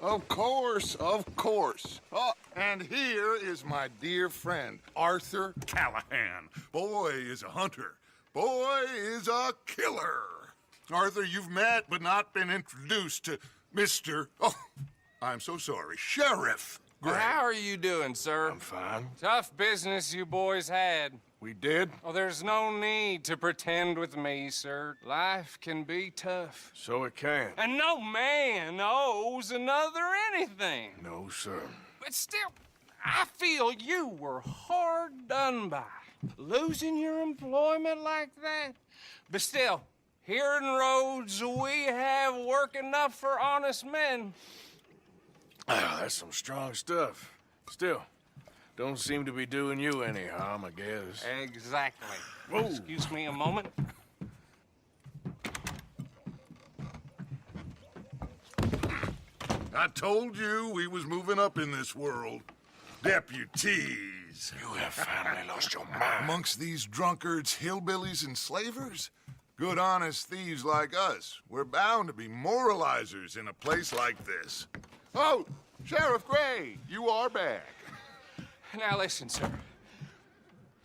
Of course, of course. Oh, and here is my dear friend, Arthur Callahan. Boy is a hunter. Boy is a killer. Arthur, you've met but not been introduced to Mr. Oh, I'm so sorry, Sheriff Gray. How are you doing, sir? I'm fine. Tough business you boys had. We did? Oh, there's no need to pretend with me, sir. Life can be tough. So it can. And no man owes another anything. No, sir. But still, I feel you were hard done by. Losing your employment like that. But still, here in Rhodes, we have work enough for honest men. Ah, that's some strong stuff. Still, don't seem to be doing you any harm, I guess. Exactly. Whoa. Excuse me a moment. I told you we was moving up in this world. Deputies. You have finally lost your mind. Amongst these drunkards, hillbillies, and slavers? Good honest thieves like us. We're bound to be moralizers in a place like this. Oh, Sheriff Gray, you are back. Now listen, sir.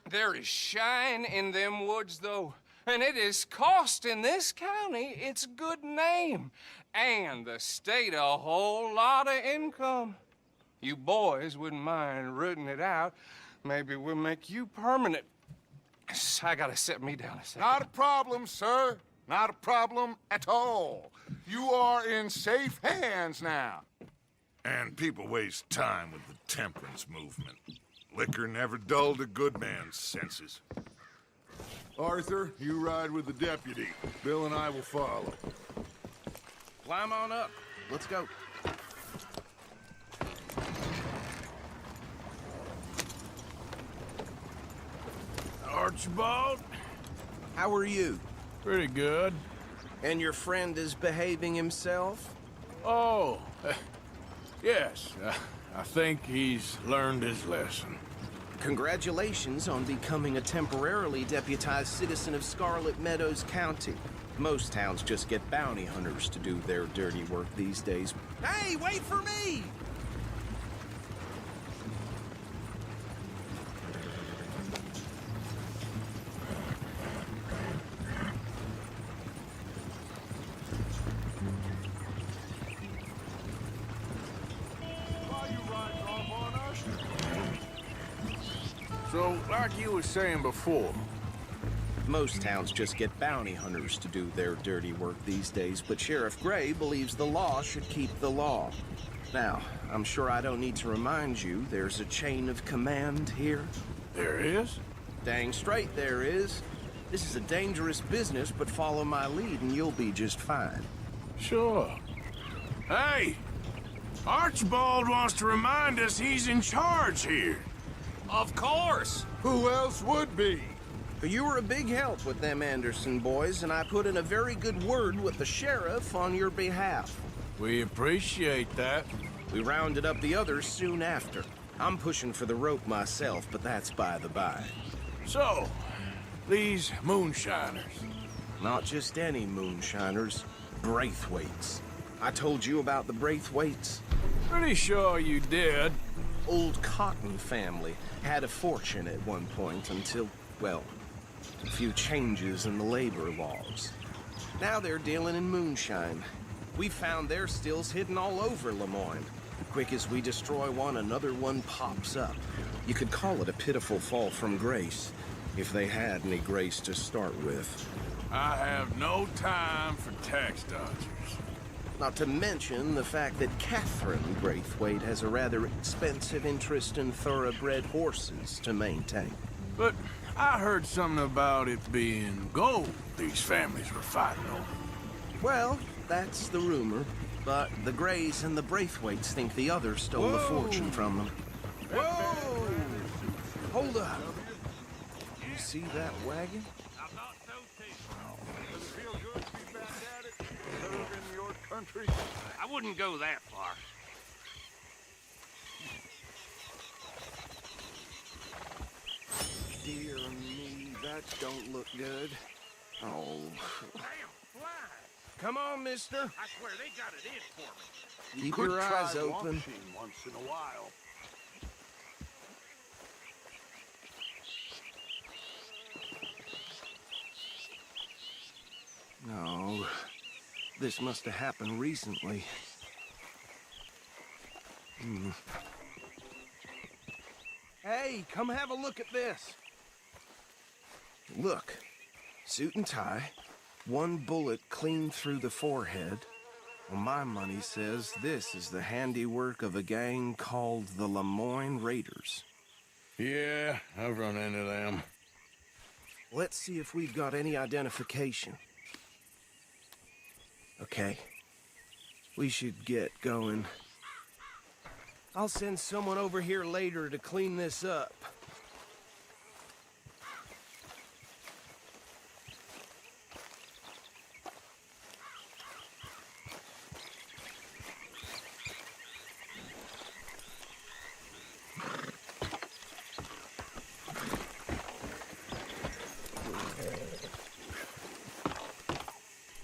There is shine in them woods, though, and it is costing this county its good name and the state a whole lot of income. You boys wouldn't mind rooting it out. Maybe we'll make you permanent. I gotta sit me down a second. Not a problem, sir. Not a problem at all. You are in safe hands now. And people waste time with the temperance movement. Liquor never dulled a good man's senses. Arthur, you ride with the deputy. Bill and I will follow. Climb on up. Let's go. Archibald? How are you? Pretty good. And your friend is behaving himself? Oh, yes. I think he's learned his lesson. Congratulations on becoming a temporarily deputized citizen of Scarlett Meadows County. Most towns just get bounty hunters to do their dirty work these days. Hey, wait for me! So, like you were saying before, Most towns just get bounty hunters to do their dirty work these days, but Sheriff Gray believes the law should keep the law. Now, I'm sure I don't need to remind you there's a chain of command here. there is? Dang straight there is. This is a dangerous business, but follow my lead and you'll be just fine. Sure. Hey! Archibald wants to remind us he's in charge here. Of course. Who else would be? You were a big help with them Anderson boys, and I put in a very good word with the sheriff on your behalf. We appreciate that. We rounded up the others soon after. I'm pushing for the rope myself, but that's by the by. So, these moonshiners. Not just any moonshiners, Braithwaites. I told you about the Braithwaites. Pretty sure you did. Old Cotton family had a fortune at one point until, well, a few changes in the labor laws. Now they're dealing in moonshine. We found their stills hidden all over Lemoyne. Quick as we destroy one, another one pops up. You could call it a pitiful fall from grace, if they had any grace to start with. I have no time for tax dodgers. Not to mention the fact that Catherine Braithwaite has a rather expensive interest in thoroughbred horses to maintain. But I heard something about it being gold these families were fighting over. Well, that's the rumor. But the Grays and the Braithwaites think the others stole the fortune from them. Whoa! Hold up. You see that wagon? I'm not so teasing. Does it feel good to be back at it? Serving your country? I wouldn't go that far. Dear me, that don't look good. Oh. Damn, fly. Come on, mister. I swear they got it in for me. Keep Could your try eyes War open. Machine once in a while. No, this must have happened recently. Hey, come have a look at this. Look, suit and tie, one bullet clean through the forehead. Well, my money says this is the handiwork of a gang called the Lemoyne Raiders. Yeah, I've run into them. Let's see if we've got any identification. Okay. We should get going. I'll send someone over here later to clean this up.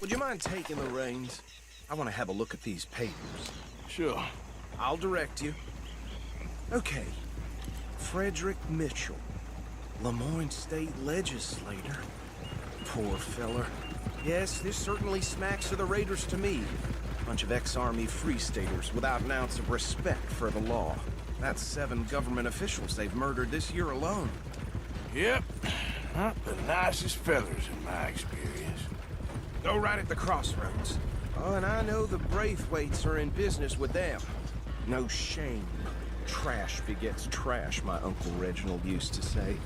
Would you mind taking the reins? I want to have a look at these papers. Sure. I'll direct you. Okay. Frederick Mitchell, Lemoyne State Legislator. Poor feller. Yes, this certainly smacks of the Raiders to me. Bunch of ex-Army Free Staters without an ounce of respect for the law. That's 7 government officials they've murdered this year alone. Yep. Not the nicest feathers in my experience. Go right at the crossroads. Oh, and I know the Braithwaites are in business with them. No shame. Trash begets trash, my Uncle Reginald used to say.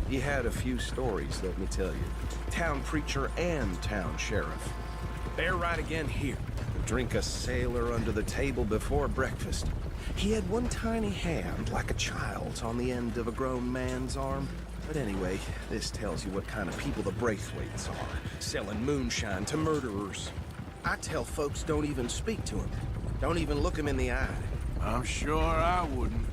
He had a few stories, let me tell you. Town preacher and town sheriff. Bear right again here. Drink a sailor under the table before breakfast. He had one tiny hand, like a child's, on the end of a grown man's arm. But anyway, this tells you what kind of people the Braithwaites are. Selling moonshine to murderers. I tell folks don't even speak to him. Don't even look him in the eye. I'm sure I wouldn't.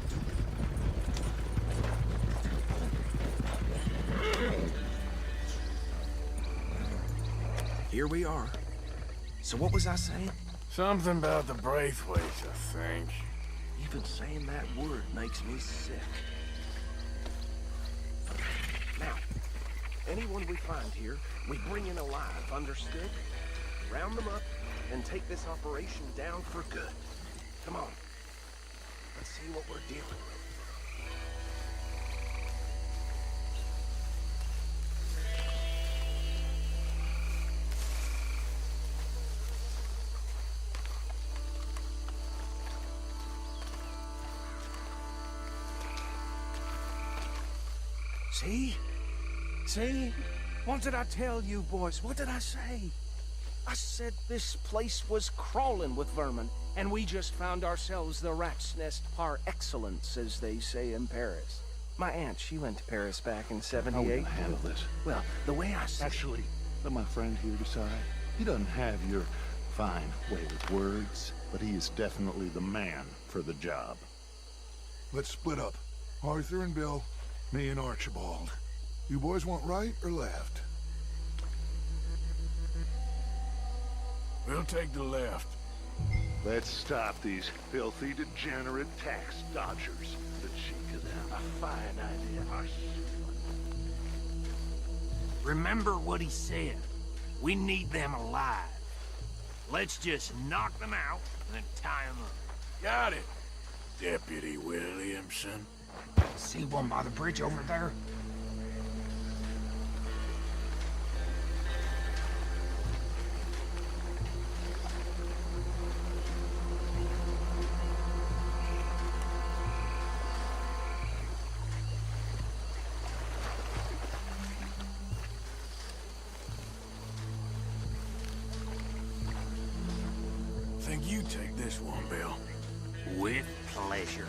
Here we are. So what was I saying? Something about the Braithwaites, I think. Even saying that word makes me sick. Now, anyone we find here, we bring in alive, understood? Round them up and take this operation down for good. Come on. Let's see what we're dealing with. See? See? What did I tell you, boys? What did I say? I said this place was crawling with vermin, and we just found ourselves the rat's nest par excellence, as they say in Paris. My aunt, she went to Paris back in '78. How are we gonna handle this? Well, the way I see Actually, let my friend here decide. He doesn't have your fine way with words, but he is definitely the man for the job. Let's split up. Arthur and Bill, me and Archibald. You boys want right or left? We'll take the left. Let's stop these filthy, degenerate tax dodgers. The cheek of them. A fine idea. Remember what he said. We need them alive. Let's just knock them out and then tie them up. Got it, Deputy Williamson. See one by the bridge over there? Think you take this one, Bill. With pleasure.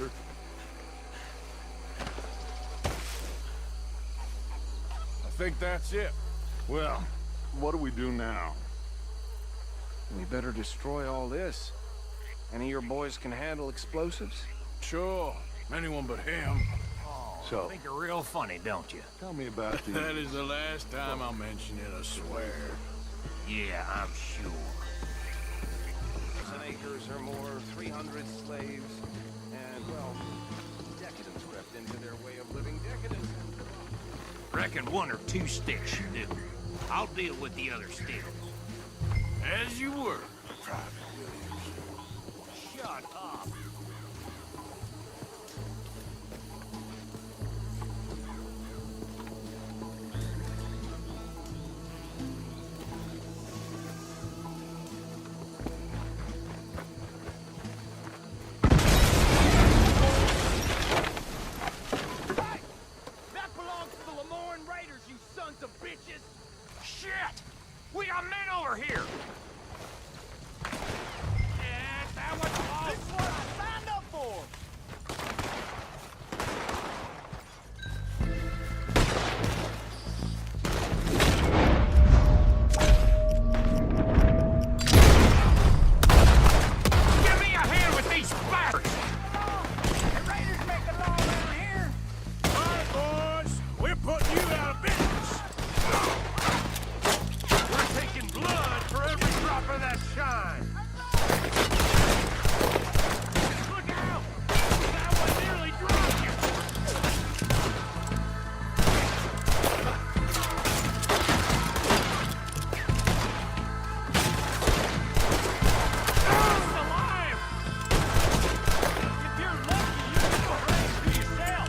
Arthur. I think that's it. Well, what do we do now? We better destroy all this. Any of your boys can handle explosives? Sure. Anyone but him. So, Think you're real funny, don't you? tell me about the... That is the last time I'll mention it, I swear. Yeah, I'm sure. 1,000 acres or more, 300 slaves, and, well, decadence crept into their way of living. Decadence. Reckon 1 or 2 sticks should do. I'll deal with the other sticks. As you were, Private Williams. Shut up. Shit! We got men over here! Yeah, that was all. This is what I signed up for! Give me a hand with these bastards! The raiders make a law around here! All right, boys. We're putting you out of business. We're taking blood for every drop of that shine! Look out! That one nearly dropped you! It's alive! If you're lucky, you can go hang for yourself!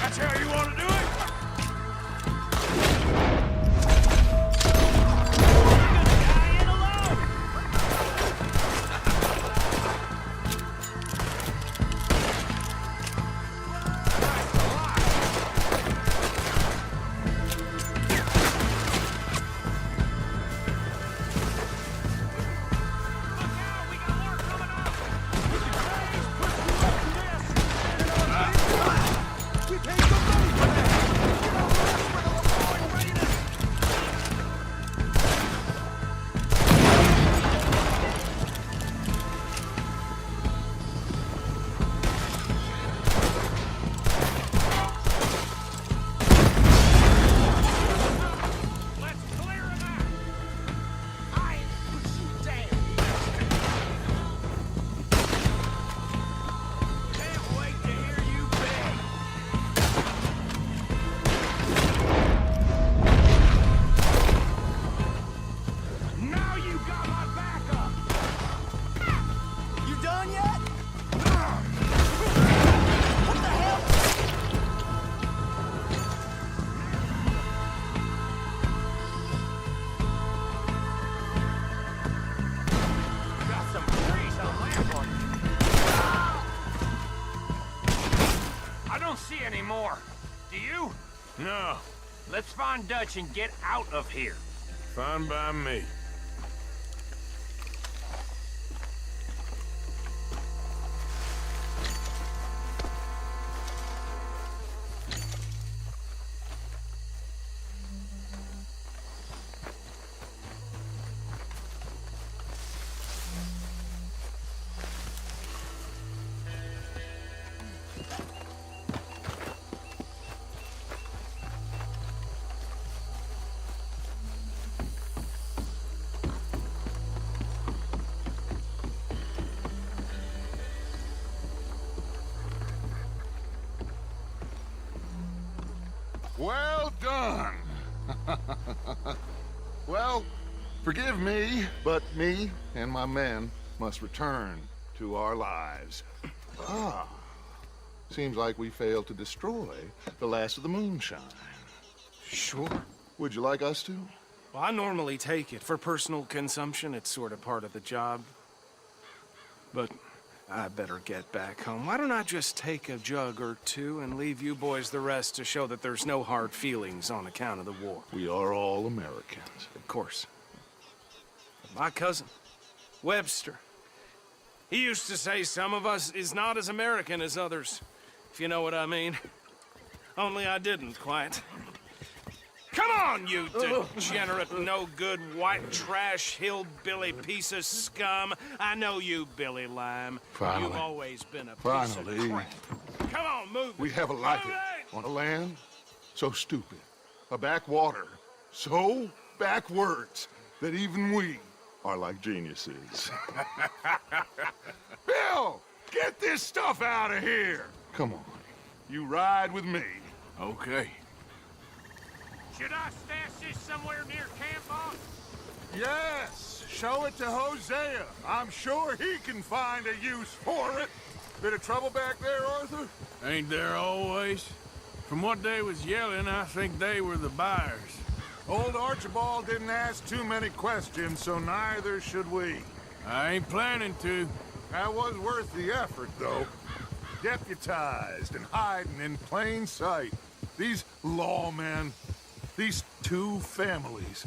That's how you want to do it? Let's clear him out! I ain't put you down! Can't wait to hear you beg! Now you got my backup! You done yet? What the hell? Got some trees on lamp on you. I don't see any more. Do you? No. Let's find Dutch and get out of here. Fine by me. Well done. Well, forgive me, but me and my men must return to our lives. Ah, seems like we failed to destroy the last of the moonshine. Sure. Would you like us to? Well, I normally take it. For personal consumption, it's sort of part of the job. But I better get back home. Why don't I just take a jug or two and leave you boys the rest to show that there's no hard feelings on account of the war? We are all Americans. Of course. My cousin, Webster, He used to say some of us is not as American as others, if you know what I mean. Only I didn't quite. Come on, you degenerate, no-good, white trash, hillbilly piece of scum. I know you, Billy Lime. Finally. You've always been a piece Finally. of crap. Come on, move We it. have a like Move it. On a land so stupid, a backwater so backwards that even we Are like geniuses. Bill, get this stuff out of here! Come on, you ride with me. Okay. Should I stash this somewhere near camp, boss? Yes, show it to Hosea. I'm sure he can find a use for it. Bit of trouble back there, Arthur? Ain't there always? From what they was yelling, I think they were the buyers. Old Archibald didn't ask too many questions, so neither should we. I ain't planning to. That was worth the effort, though. Deputized and hiding in plain sight. These lawmen, these two families.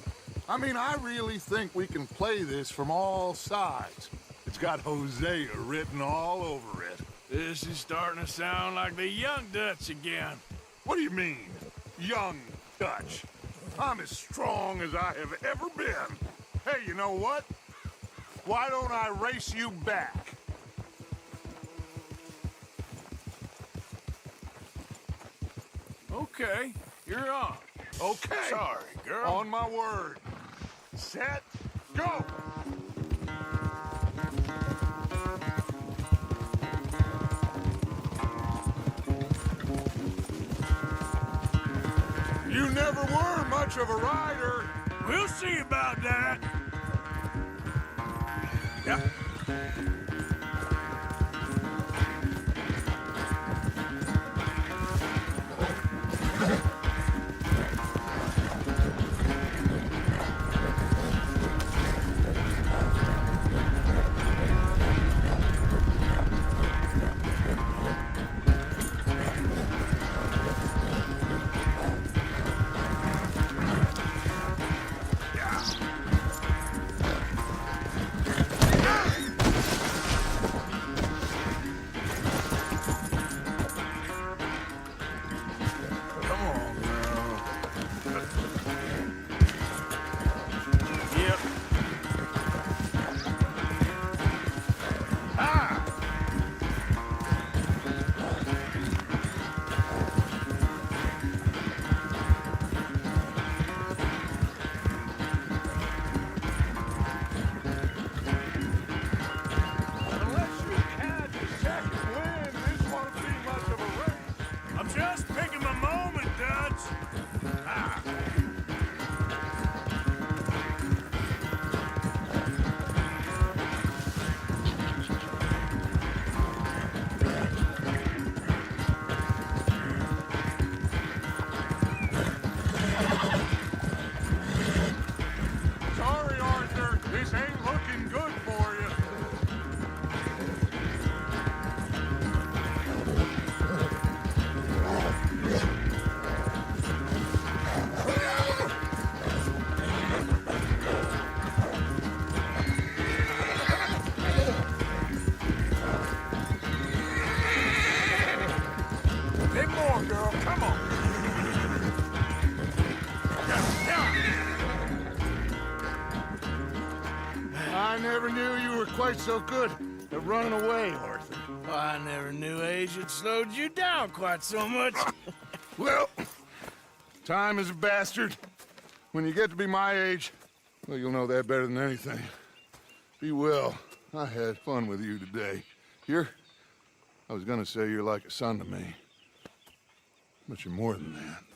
I mean, I really think we can play this from all sides. It's got Hosea written all over it. This is starting to sound like the Young Dutch again. What do you mean, young Dutch? I'm as strong as I have ever been. Hey, you know what? Why don't I race you back? Okay, you're on. Okay. Sorry, girl. On my word. Set, go! You never were much of a rider. We'll see about that. Yep. I never knew you were quite so good at running away, Arthur. I never knew age had slowed you down quite so much. Well, time is a bastard. When you get to be my age, well, you'll know that better than anything. Be well. I had fun with you today. I was gonna say you're like a son to me. But you're more than that.